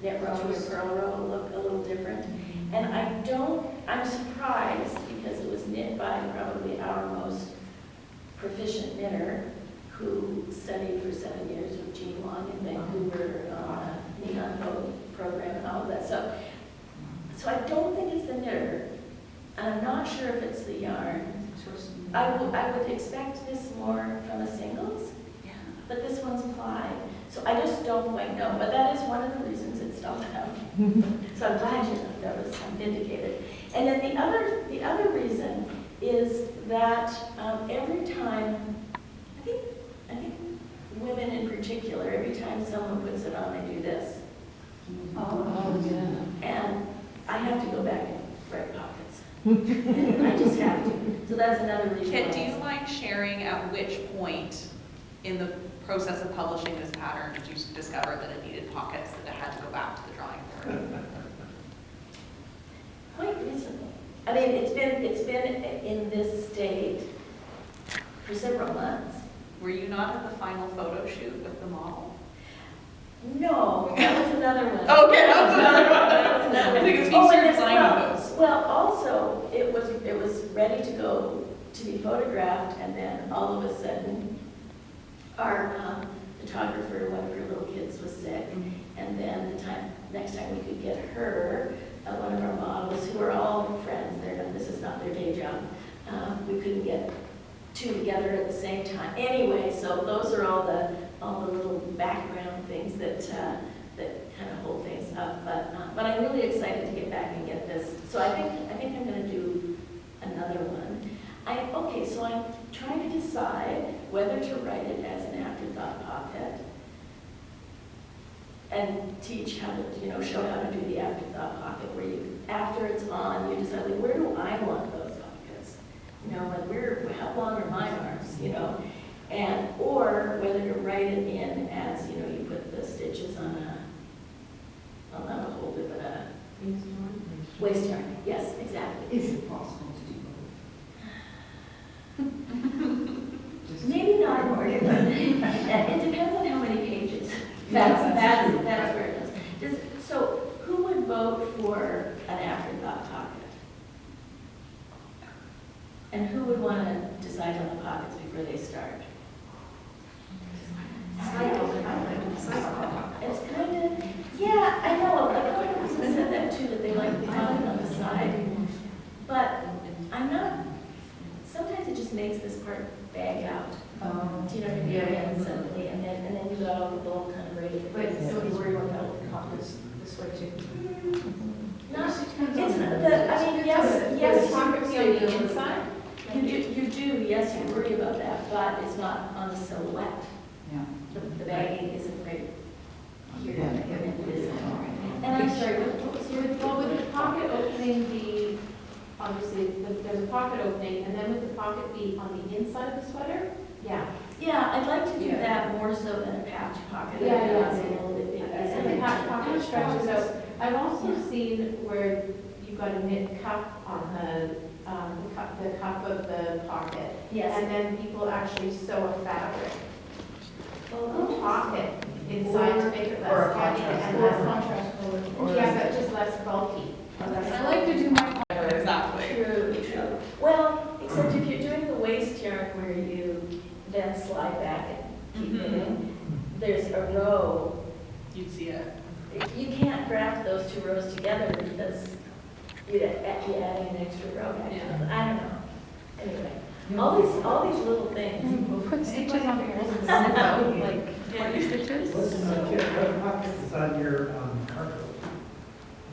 knit row and your purl row look a little different. And I'm surprised because it was knit by probably our most proficient knitter who studied for 7 years with Jean Long in Vancouver on a neon code program and all of that. So I don't think it's the knitter, and I'm not sure if it's the yarn. I would expect this more from a singles, but this one's plied. So I just don't quite know, but that is one of the reasons it's stalled out. So I'm glad you noticed, I'm vindicated. And then the other reason is that every time, I think women in particular, every time someone puts it on, they do this. Oh, yeah. And I have to go back and write pockets. And I just have to. So that's another reason. Kit, why do you it's- mind sharing at which point in the process of publishing this pattern did you discover that it needed pockets, that it had to go back to the drawing board? Quite recently. I mean, it's been in this state for several months. Were you not at the final photo shoot with the model? No, that was another one. Okay, that's another one. That was another I one. think it's Oh, easier and design well, with those. well, also, it was ready to go to be photographed, and then all of a sudden, our photographer, one of her little kids was sick, and then next time we could get her, one of our models, who are all friends, this is not their day job, we couldn't get two together at the same time. Anyway, so those are all the little background things that kind of hold things up. But I'm really excited to get back and get this. So I think I'm going to do another one. Okay, so I'm trying to decide whether to write it as an afterthought pocket and teach how to, show how to do the afterthought pocket, where you, after it's on, you decide, like, where do I want those pockets? How long are my arms, or whether to write it in as, you put the stitches on not a holder, but a waist yarn. Yes, exactly. Is it possible to do both? Maybe not more. It depends on how many pages. That's where it goes. So who would vote for an afterthought pocket? And who would want to decide on the pockets before they start? It's kind of, yeah, I know, like a lot of people said that too, that they like the pocket on the side. But I'm not, sometimes it just makes this part bag out. Do you know what I mean? And suddenly, and then you got all the bulk kind of ready. But nobody worry about the pockets this way too. Not, it's, yes, Is the pocket be on the inside? you do, yes, you worry about that, but it's not on the silhouette. Yeah. The bagging isn't right here, and it isn't. And I'm sorry, what was your? Well, with the pocket opening, obviously, there's a pocket opening, and then would the pocket be on the inside of the sweater? Yeah. Yeah, I'd like to do that more so than a patch pocket. Yeah, yeah. It's a little bit big. And the patch pocket stretches out. I've also seen where you've got a knit cup on the cup of the pocket. Yes. And then people actually sew a fabric Oh, pocket inside to make it Or a less heavy contrast and color. less contrast color. Yeah, but just less bulky. I like to do my color, exactly. True, true. Well, except if you're doing the waist yarn where you then slide back and keep it in, there's a row. You'd see it. You can't graft those two rows together because you'd be adding an extra row back. Yeah. I don't know. Anyway, all these little things. Put stitches on your zip out, like 20 stitches. What pocket is on your cargo?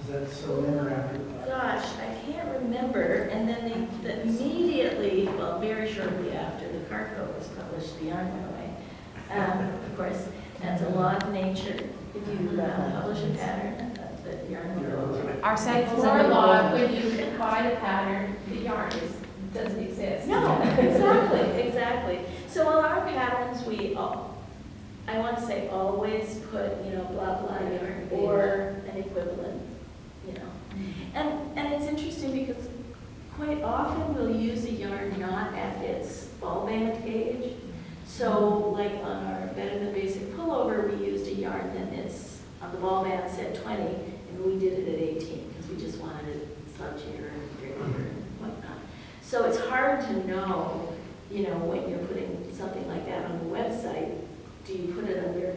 Is that sewn in or after? Gosh, I can't remember. And then immediately, well, very shortly after the Carco was published, the yarn went away. Of course, that's a law of nature. If you publish a pattern, the yarn will go away. Our samples Or are a law. lot, when you buy the pattern, the yarn doesn't exist. No, exactly. So on our patterns, I want to say always put, blah, blah yarn or an equivalent, And it's interesting because quite often we'll use a yarn not at its ball band gauge. So like on our Better Than Basic pullover, we used a yarn that it's on the ball band said 20, and we did it at 18 because we just wanted it slouchier and bigger and whatnot. So it's hard to know, when you're putting something like that on the website, do you put it under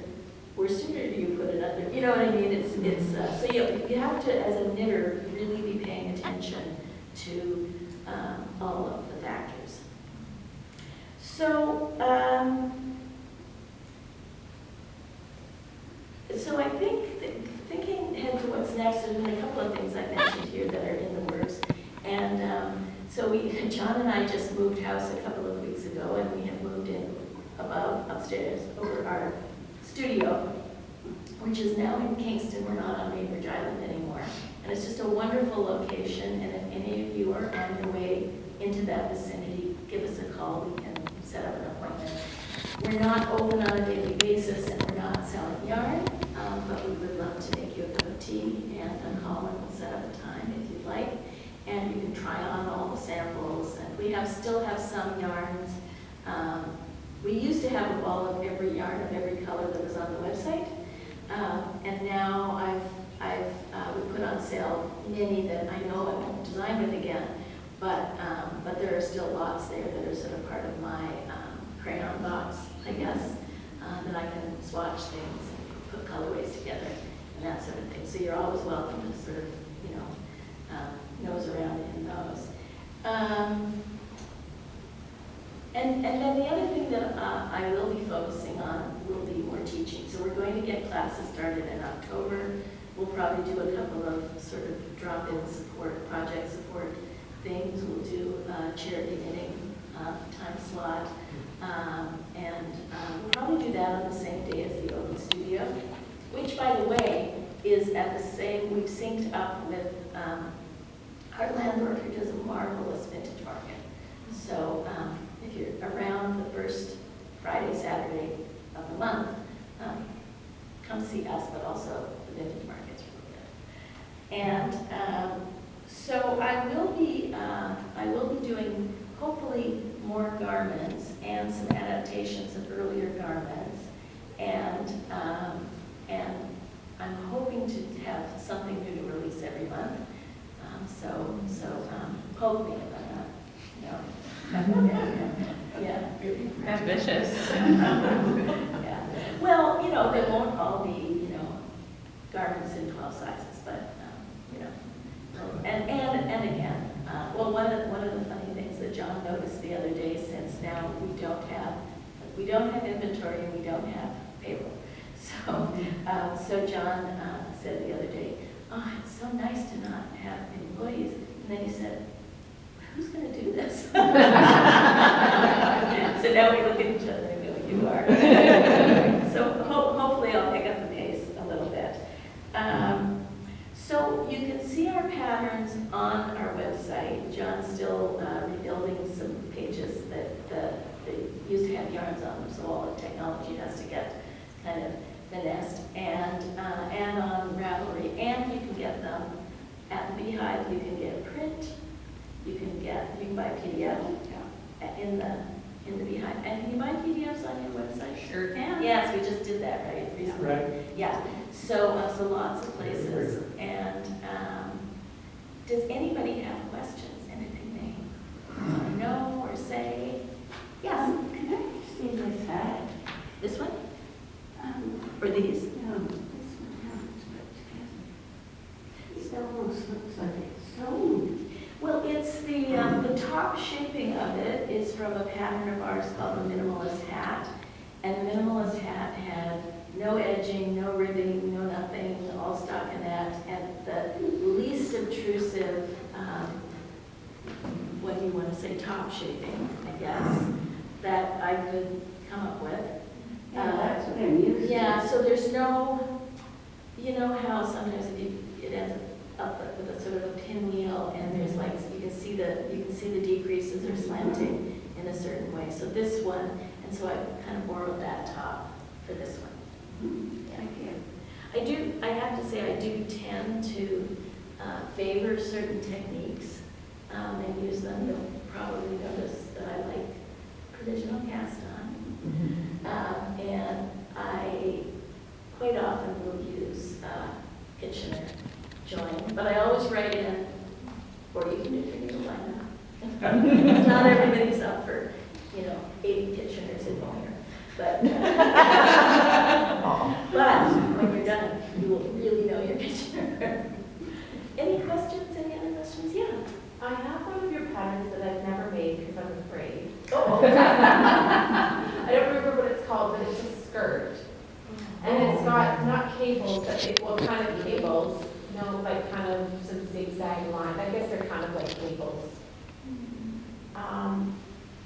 worsted or do you put it under, you know what I mean? So you have to, as a knitter, really be paying attention to all of the factors. So, so I think, thinking ahead to what's next, there's been a couple of things I mentioned here that are in the works. And so John and I just moved house a couple of weeks ago, and we have moved in upstairs over our studio, which is now in Kingston. We're not on Bainbridge Island anymore. And it's just a wonderful location, and if any of you are on your way into that vicinity, give us a call. We can set up an appointment. We're not open on a daily basis, and we're not selling yarn, but we would love to make you a cup of tea and a call, and we'll set up a time if you'd like. And you can try on all the samples. And we still have some yarns. We used to have a ball of every yarn of every color that was on the website. And now we put on sale many that I know I won't design with again, but there are still lots there that are sort of part of my crayon box, I guess, that I can swatch things and put colorways together and that sort of thing. So you're always welcome to sort of, nose around in those. And then the other thing that I will be focusing on will be more teaching. So we're going to get classes started in October. We'll probably do a couple of sort of drop-in support, project support things. We'll do charity knitting time slot. And we'll probably do that on the same day as the open studio, which, by the way, is at the same, we've synced up with our landlord who does a marvelous vintage market. So if you're around the first Friday, Saturday of the month, come see us, but also the vintage market's really good. And so I will be doing hopefully more garments and some adaptations of earlier garments, and I'm hoping to have something new to release every month. Hoping, yeah. Ambitious. Yeah. Well, they won't all be, garments in 12 sizes, but, and again, well, one of the funny things that John noticed the other day, since now we don't have inventory and we don't have payroll. So John said the other day, "Oh, it's so nice to not have employees." And then he said, "Who's going to do this?" So now we look at each other and go, "You are." So hopefully I'll pick up the pace a little bit. So you can see our patterns on our website. John's still rebuilding some pages that used to have yarns on them, so all the technology has to get kind of finessed, and on Ravelry, and you can get them at the Beehive, you can get print, you can buy PDF in the Beehive. And can you buy PDFs on your website? Sure can. Yes, we just did that, right, recently? Right. Yeah, so lots of places. And does anybody have questions, anything they want to know or say? Yes? Can I see this hat? This one? Um, Or these? No, this one has, but it almost looks like it's sewn. Well, it's the top shaping of it is from a pattern of ours called the minimalist hat. And the minimalist hat had no edging, no ribbing, no nothing, all stockinette, and the least obtrusive, what do you want to say, top shaping, I guess, that I could come up with. Yeah, that's what I'm used to. Yeah, so there's no, you know how sometimes it ends up with a sort of a pinwheel, and there's like, you can see the decreases are slanting in a certain way. So this one, and so I kind of borrowed that top for this one. Thank you. I have to say, I do tend to favor certain techniques and use them. You'll probably notice that I like provisional cast on. And I quite often will use Kitchener join, but I always write in, or you can do your needle line. Not everybody's up for, 80 Kitcheners in one year, but when you're done, you will really know your Kitchener. Any questions? Any other questions? Yeah. I have one of your patterns that I've never made because I'm afraid. Oh. I don't remember what it's called, but it's a skirt. And it's got not cables, but kind of cables, like kind of some zigzag line. I guess they're kind of like cables.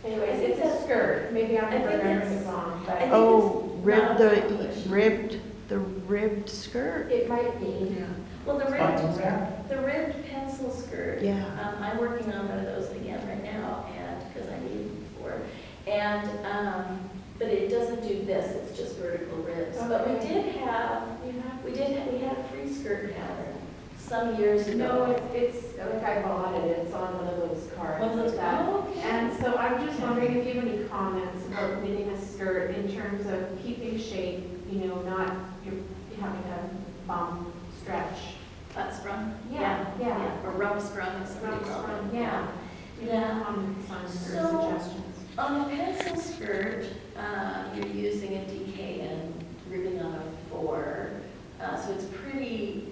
Anyways, it's a skirt. Maybe I'm remembering it wrong, but Oh, not the ribbed skirt? it might be. Well, the Buttons ribbed, there. the ribbed pencil skirt. Yeah. I'm working on one of those again right now, and because I need them for. And but it doesn't do this. It's just vertical ribs. But we did have we had a free skirt pattern some years ago. No, it's like I bought it. It's on one of those cards. One of those. like that. Oh, okay. And so I'm just wondering if you have any comments about knitting a skirt in terms of keeping shape, not you're having a bum stretch. Butt sprung. Yeah. Or rump sprung, as somebody Rump called sprung, it. yeah. Yeah. Comments on her So- suggestions. On a pencil skirt, you're using a DKN ribbing on a 4, so it's pretty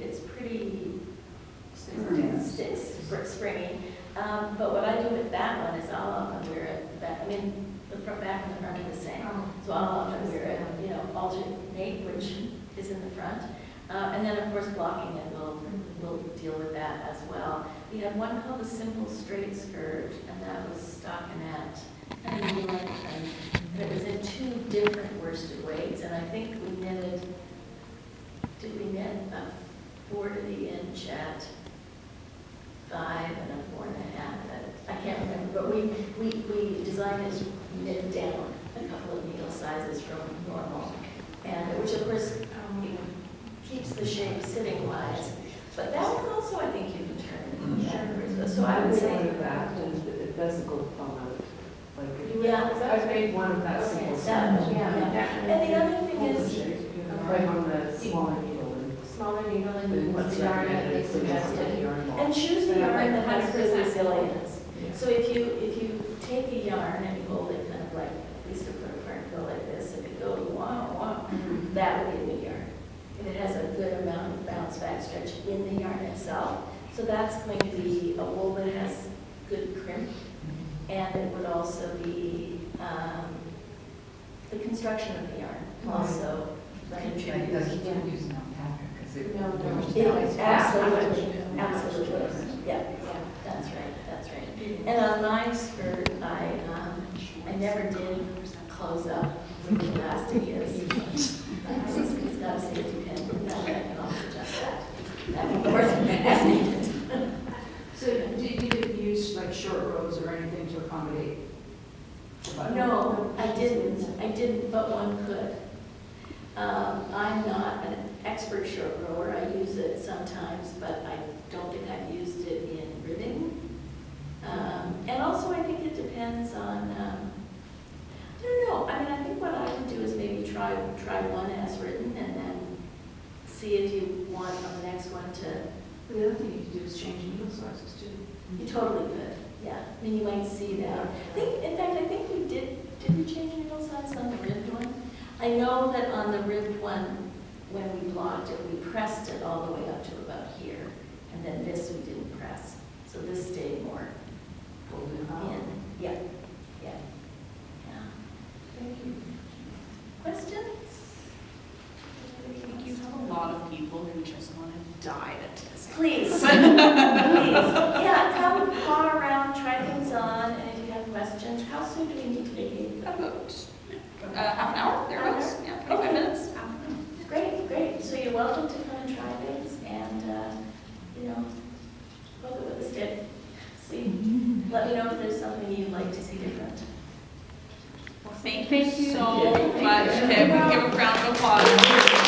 springy. But what I do with that one is I'll often wear it back. The back and the front are the same, so I'll often wear it, alternate which is in the front, and then of course blocking it will deal with that as well. We had one called a simple straight skirt, and that was stockinette. And it was in 2 different worsted weights, and I think we knit a 4 to the inch at 5 and a 4.5 at, I can't remember, but we designed it knit down a couple of needle sizes from normal, and which of course keeps the shape sitting wise. But that one also, I think you can turn it. So I would say that, and it doesn't go plumb out. yeah. I've made one of that simple That, stitch. And the other thing is, Right on the smaller needle. Smaller needle and And use what's the yarn that they recommended, suggested. and choose the yarn that has good 100% resilience. So if you take a yarn and you hold it kind of like, at least a foot apart, go like this, if it goes wah, that would be a good yarn. If it has a good amount of bounce back stretch in the yarn itself. So that's going to be a wool that has good crimp. And it would also be the construction of the yarn also contributes. using alpaca, because it. No, It is absolutely, yeah, that's right. And on my skirt, I never did close up where the elastic is. It's got a safety pin, and that I can also adjust that back and forth as needed. So you didn't use like short rows or anything to accommodate? the button? No, I didn't, but one could. I'm not an expert short rower. I use it sometimes, but I don't think I'm try one as written and then see if you want on the next one to, The other thing you could do is change needle sizes too. you totally could, yeah. I mean, you might see that. In fact, I think we did we change needle size on the ribbed one? I know that on the ribbed one, when we blocked it, we pressed it all the way up to about here. And then this we didn't press. So this stayed more in. Yeah, yeah, yeah. Thank you. Questions? I think you have a lot of people who just want to dive into this. Please, please. Yeah, come paw around, try things on, and if you have questions, how soon do we need to vacate? About half an hour, thereabouts, yeah, 25 minutes. Great, great. So you're welcome to come and try things and, you know, poke it with a stick. See, let me know if there's something you'd like to see different. Well, thank you so much. Okay, we give a round of applause.